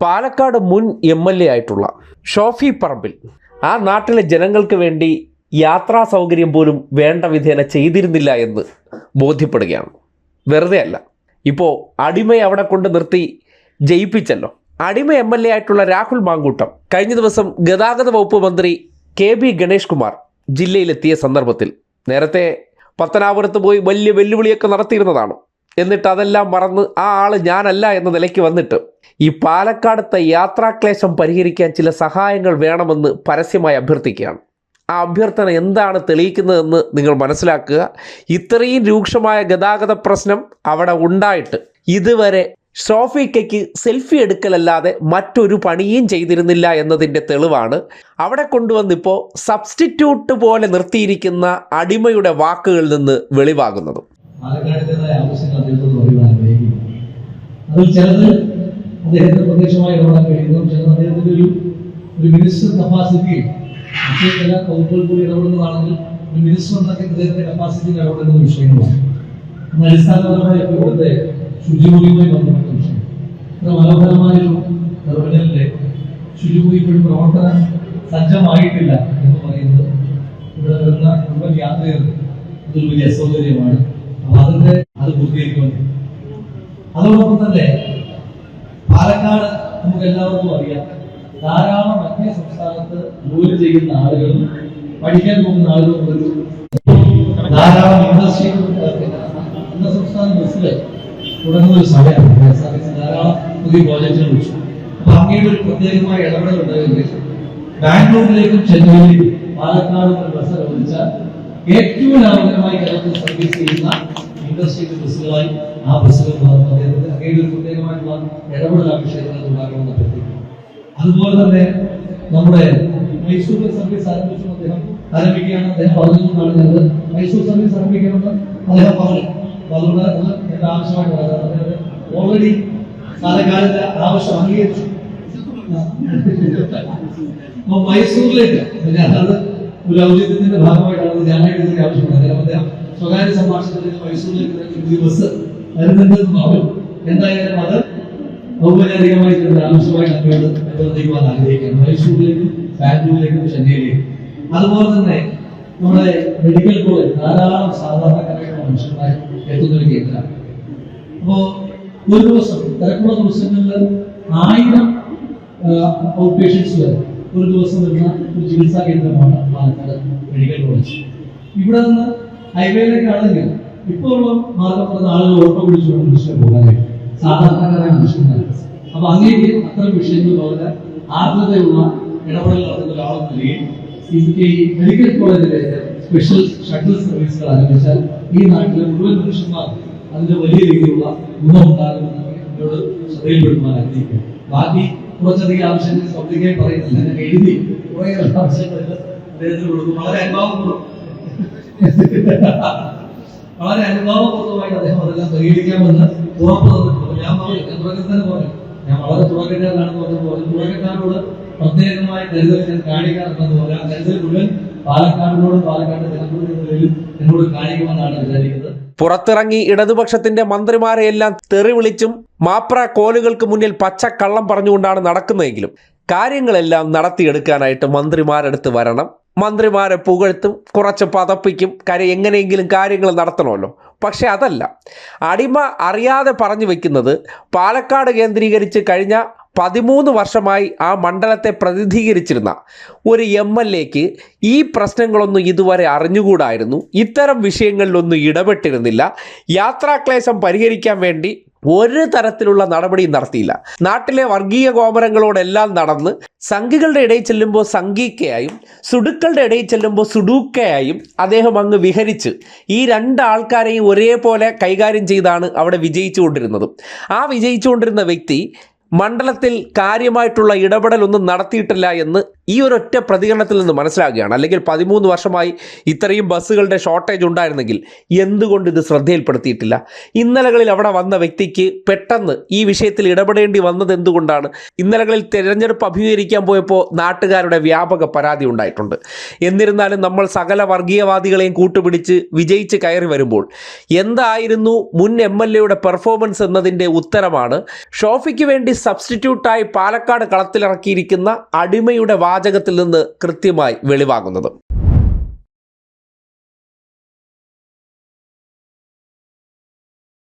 പാലക്കാട് മുൻ MLA ആയിട്ടുള്ള ഷോഫി പറമ്പിൽ ആ നാട്ടിലെ ജനങ്ങൾക്ക് വേണ്ടി യാത്രാ സൗകര്യം പോലും വേണ്ട വിധേന ചെയ്തിരുന്നില്ല എന്ന് ബോധ്യപ്പെടുകയാണ്. വെറുതെ അല്ല, ഇപ്പോൾ അടിമയെ അവിടെ കൊണ്ട് നിർത്തി ജയിപ്പിച്ചല്ലോ. അടിമ MLA ആയിട്ടുള്ള രാഹുൽ മാങ്കൂട്ടം കഴിഞ്ഞ ദിവസം ഗതാഗത വകുപ്പ് മന്ത്രി KB ഗണേഷ് കുമാർ ജില്ലയിലെത്തിയ സന്ദർഭത്തിൽ നേരത്തെ പത്തനാപുരത്ത് പോയി വലിയ വെല്ലുവിളിയൊക്കെ നടത്തിയിരുന്നതാണ്. എന്നിട്ട് അതെല്ലാം മറന്ന് ആ ആള് ഞാനല്ല എന്ന നിലയ്ക്ക് വന്നിട്ട് ഈ പാലക്കാടത്തെ യാത്രാക്ലേശം പരിഹരിക്കാൻ ചില സഹായങ്ങൾ വേണമെന്ന് പരസ്യമായി അഭ്യർത്ഥിക്കുകയാണ്. ആ അഭ്യർത്ഥന എന്താണ് തെളിയിക്കുന്നതെന്ന് നിങ്ങൾ മനസ്സിലാക്കുക. ഇത്രയും രൂക്ഷമായ ഗതാഗത പ്രശ്നം അവിടെ ഉണ്ടായിട്ട് ഇതുവരെ ഷോഫിക്കയ്ക്ക് സെൽഫി എടുക്കലല്ലാതെ മറ്റൊരു പണിയും ചെയ്തിരുന്നില്ല എന്നതിൻ്റെ തെളിവാണ് അവിടെ കൊണ്ടുവന്നിപ്പോൾ സബ്സ്റ്റിറ്റ്യൂട്ട് പോലെ നിർത്തിയിരിക്കുന്ന അടിമയുടെ വാക്കുകളിൽ നിന്ന് വെളിവാകുന്നത്. പാലക്കാടിൻ്റെതായ ആവശ്യങ്ങൾ അദ്ദേഹത്തോട് പറയുവാൻ ആഗ്രഹിക്കുന്നു. അതിൽ ചിലത് അദ്ദേഹത്തിന് പ്രത്യക്ഷമായി ഇടപെടാൻ കഴിയുന്നു, ചിലത് അദ്ദേഹത്തിന്റെ ഒരു മിനിസ്റ്റർ കപ്പാസിറ്റിയിൽ മറ്റേ ചില വകുപ്പുകൾ കൂടി ഇടപെടുന്നതാണെങ്കിൽ ഒരു മിനിസ്റ്റർ എന്നൊക്കെ അദ്ദേഹത്തിന്റെ കപ്പാസിറ്റിയിൽ ഇടപെടുന്ന വിഷയങ്ങളാണ്. എന്നാൽ അടിസ്ഥാനപരമായി ഇവിടുത്തെ ശുചിമുറിയുമായി ബന്ധപ്പെട്ട വിഷയം, ഇത്ര മനോഹരമായൊരു ടെർമിനലിന്റെ ശുചിമുറി ഇപ്പോഴും പ്രവർത്തന സജ്ജമായിട്ടില്ല എന്ന് പറയുന്നത് ഇവിടെ വരുന്ന മുഴുവൻ യാത്രികർക്ക് അതൊരു വലിയ അസൗകര്യമാണ്. അപ്പൊ അത് പൂർത്തീകരിക്കാൻ അതോടൊപ്പം തന്നെ പാലക്കാട് നമുക്ക് എല്ലാവർക്കും അറിയാം, ധാരാളം മധ്യ സംസ്ഥാനത്ത് ജോലി ചെയ്യുന്ന ആളുകളും പഠിക്കാൻ പോകുന്ന ആളുകളും ഒരു ധാരാളം ഇൻഡസ്ട്രികൾ അന്യ സംസ്ഥാന ബസ്സിൽ തുടങ്ങുന്ന ഒരു സമയമാണ്. ധാരാളം പുതിയ പ്രോജക്റ്റുകൾ വെച്ചു. അപ്പൊ അങ്ങയുടെ ഒരു പ്രത്യേകമായ ഇടപെടൽ ഉണ്ടായെങ്കിൽ ബാംഗ്ലൂരിലേക്കും ചെന്നൈയിലേക്കും പാലക്കാട് ഒരു ബസ് അനുവദിച്ചാൽ ഏറ്റവും ലാഭകരമായി കേരളത്തിൽ സർവീസ് ചെയ്യുന്ന ഇൻഡസ്ട്രിയൽ ബസ്സുകളായി ആ ബസ്സുകൾ മാറും. അദ്ദേഹത്തിന് അങ്ങയുടെ ഒരു പ്രത്യേകമായിട്ടുള്ള ഇടപെടൽ ആ വിഷയത്തിൽ ഉണ്ടാകണമെന്ന് അഭ്യർത്ഥിക്കുന്നു. അതുപോലെ തന്നെ നമ്മുടെ മൈസൂരിൽ സർവീസ് ആരംഭിച്ചു അദ്ദേഹം ആരംഭിക്കുകയാണ്. അദ്ദേഹം പറഞ്ഞുകൊണ്ടാണ് ഞങ്ങൾ മൈസൂർ സർവീസ് ആരംഭിക്കണമെന്ന് അദ്ദേഹം പറഞ്ഞു. അതുകൊണ്ട് അത് എന്റെ ആവശ്യമായിട്ട് ഓൾറെഡി പാലക്കാടിന്റെ ആവശ്യം അംഗീകരിച്ചു. അപ്പൊ മൈസൂരിലേക്ക് അത് ഒരു ഔദ്യത്തിന്റെ ഭാഗമായിട്ടാണ് ഞാനായിട്ട് ഇതിന്റെ ആവശ്യമാണ്. അദ്ദേഹം സ്വകാര്യ സംഭാഷണത്തിൽ മൈസൂരിലേക്ക് പുതിയ ബസ് വരുന്നുണ്ടെന്ന് പറഞ്ഞു. എന്തായാലും അത് ഔപചാരികമായി ആവശ്യമായി അങ്ങോട്ട് അഭ്യർത്ഥിക്കുവാൻ ആഗ്രഹിക്കുകയാണ്. മൈസൂരിലേക്കും ബാംഗ്ലൂരിലേക്കും ചെന്നൈയിലേക്കും. അതുപോലെ തന്നെ നമ്മുടെ മെഡിക്കൽ കോളേജ് ധാരാളം സാധാരണക്കാരായിട്ടുള്ള മനുഷ്യന്മാർ എത്തുന്ന ഒരു കേന്ദ്രമാണ്. അപ്പോ ഒരു ദിവസം തിരക്കുള്ള ദിവസങ്ങളിൽ 1000 ഔട്ട് പേഷ്യൻസ് വരെ ഒരു ദിവസം വരുന്ന ഒരു ചികിത്സാ കേന്ദ്രമാണ് പാലക്കാട് മെഡിക്കൽ കോളേജ്. ഇവിടെ നിന്ന് ഹൈവേയിലേക്കാണെങ്കിൽ ഇപ്പോൾ ഉള്ള മാർഗം പറഞ്ഞ ആളുകൾ ഓട്ടോ പിടിച്ചുകൊണ്ട് മനുഷ്യരെ പോകാനായിട്ട് സാധാരണക്കാരായ മനുഷ്യന്മാർ. അപ്പൊ അങ്ങേക്ക് അത്തരം വിഷയങ്ങൾ വളരെ ആർദ്രതയുള്ള ഇടപെടൽ നടത്തുന്ന ഒരാളെന്ന നിലയിൽ ഈ മെഡിക്കൽ കോളേജിലേക്ക് സ്പെഷ്യൽ ഷട്ടിൽ സർവീസുകൾ ആരംഭിച്ചാൽ ഈ നാട്ടിലെ മുഴുവൻ മനുഷ്യന്മാർ അതിന്റെ വലിയ രീതിയിലുള്ള ഗുണമുണ്ടാകുമെന്ന് എന്നോട് ശ്രദ്ധയിൽപ്പെടുത്താൻ ആഗ്രഹിക്കുന്നു. ബാക്കി കുറച്ചധികം ആവശ്യങ്ങൾ ശബ്ദിക്കാൻ പറയുന്നില്ല, ഞാൻ എഴുതി കുറെ ആവശ്യങ്ങൾ അദ്ദേഹത്തിന് കൊടുക്കും. വളരെ അനുഭാവപൂർവ്വമായിട്ട് അദ്ദേഹം അതെല്ലാം പരിഗണിക്കാമെന്ന് ഉറപ്പ് തന്നിട്ടുണ്ട്. ഞാൻ തുടക്കത്തിൽ തന്നെ പറഞ്ഞു, ഞാൻ വളരെ തുടക്കക്കാരനാണെന്ന് പറഞ്ഞപ്പോൾ തുടക്കക്കാരോട് പ്രത്യേകമായ കരുതൽ ഞാൻ കാണിക്കാറുണ്ടെന്ന് പറയാം. ആ കരുതൽ മുഴുവൻ പാലക്കാടിനോടും പാലക്കാട് ജനപ്രതിനിധികളിലും എന്നോട് കാണിക്കുമെന്നാണ് വിചാരിക്കുന്നത്. പുറത്തിറങ്ങി ഇടതുപക്ഷത്തിന്റെ മന്ത്രിമാരെയെല്ലാം തെറി വിളിച്ചും മാപ്ര കോലുകൾക്ക് മുന്നിൽ പച്ചക്കള്ളം പറഞ്ഞുകൊണ്ടാണ് നടക്കുന്നതെങ്കിലും കാര്യങ്ങളെല്ലാം നടത്തിയെടുക്കാനായിട്ട് മന്ത്രിമാരെടുത്ത് വരണം. മന്ത്രിമാരെ പുകഴ്ത്തും, കുറച്ച് പതപ്പിക്കും, കാര്യം എങ്ങനെയെങ്കിലും കാര്യങ്ങൾ നടത്തണമല്ലോ. പക്ഷെ അതല്ല, അടിമ അറിയാതെ പറഞ്ഞു വെക്കുന്നത് പാലക്കാട് കേന്ദ്രീകരിച്ച് കഴിഞ്ഞ 13 വർഷമായി ആ മണ്ഡലത്തെ പ്രതിനിധീകരിച്ചിരുന്ന ഒരു MLAക്ക് ഈ പ്രശ്നങ്ങളൊന്നും ഇതുവരെ അറിഞ്ഞുകൂടായിരുന്നു. ഇത്തരം വിഷയങ്ങളിലൊന്നും ഇടപെട്ടിരുന്നില്ല. യാത്രാക്ലേശം പരിഹരിക്കാൻ വേണ്ടി ഒരു തരത്തിലുള്ള നടപടിയും നടത്തിയില്ല. നാട്ടിലെ വർഗീയ കോമരങ്ങളോടെല്ലാം നടന്ന് സംഘികളുടെ ഇടയിൽ ചെല്ലുമ്പോൾ സംഘിക്കയായും സുഡുക്കളുടെ ഇടയിൽ ചെല്ലുമ്പോൾ സുഡൂക്കയായും അദ്ദേഹം അങ്ങ് വിഹരിച്ച് ഈ 2 ആൾക്കാരെയും ഒരേപോലെ കൈകാര്യം ചെയ്താണ് അവിടെ വിജയിച്ചുകൊണ്ടിരുന്നത്. ആ വിജയിച്ചുകൊണ്ടിരുന്ന വ്യക്തി മണ്ഡലത്തിൽ കാര്യമായിട്ടുള്ള ഇടപെടലൊന്നും നടത്തിയിട്ടില്ല എന്ന് ഈ ഒരൊറ്റ പ്രതികരണത്തിൽ നിന്ന് മനസ്സിലാകുകയാണ്. അല്ലെങ്കിൽ 13 വർഷമായി ഇത്രയും ബസ്സുകളുടെ ഷോർട്ടേജ് ഉണ്ടായിരുന്നെങ്കിൽ എന്തുകൊണ്ട് ഇത് ശ്രദ്ധയിൽപ്പെടുത്തിയിട്ടില്ല? ഇന്നലകളിൽ അവിടെ വന്ന വ്യക്തിക്ക് പെട്ടെന്ന് ഈ വിഷയത്തിൽ ഇടപെടേണ്ടി വന്നത് എന്തുകൊണ്ടാണ്? ഇന്നലകളിൽ തെരഞ്ഞെടുപ്പ് അഭിമുഖീകരിക്കാൻ പോയപ്പോൾ നാട്ടുകാരുടെ വ്യാപക പരാതി ഉണ്ടായിട്ടുണ്ട്. എന്നിരുന്നാലും നമ്മൾ സകല വർഗീയവാദികളെയും കൂട്ടുപിടിച്ച് വിജയിച്ച് കയറി വരുമ്പോൾ എന്തായിരുന്നു മുൻ MLA പെർഫോമൻസ് എന്നതിൻ്റെ ഉത്തരമാണ് ഷോഫിക്ക് വേണ്ടി സബ്സ്റ്റിറ്റ്യൂട്ടായി പാലക്കാട് കളത്തിലിറക്കിയിരിക്കുന്ന അടിമയുടെ വാചകത്തിൽ നിന്ന് കൃത്യമായി വെളിവാകുന്നത്.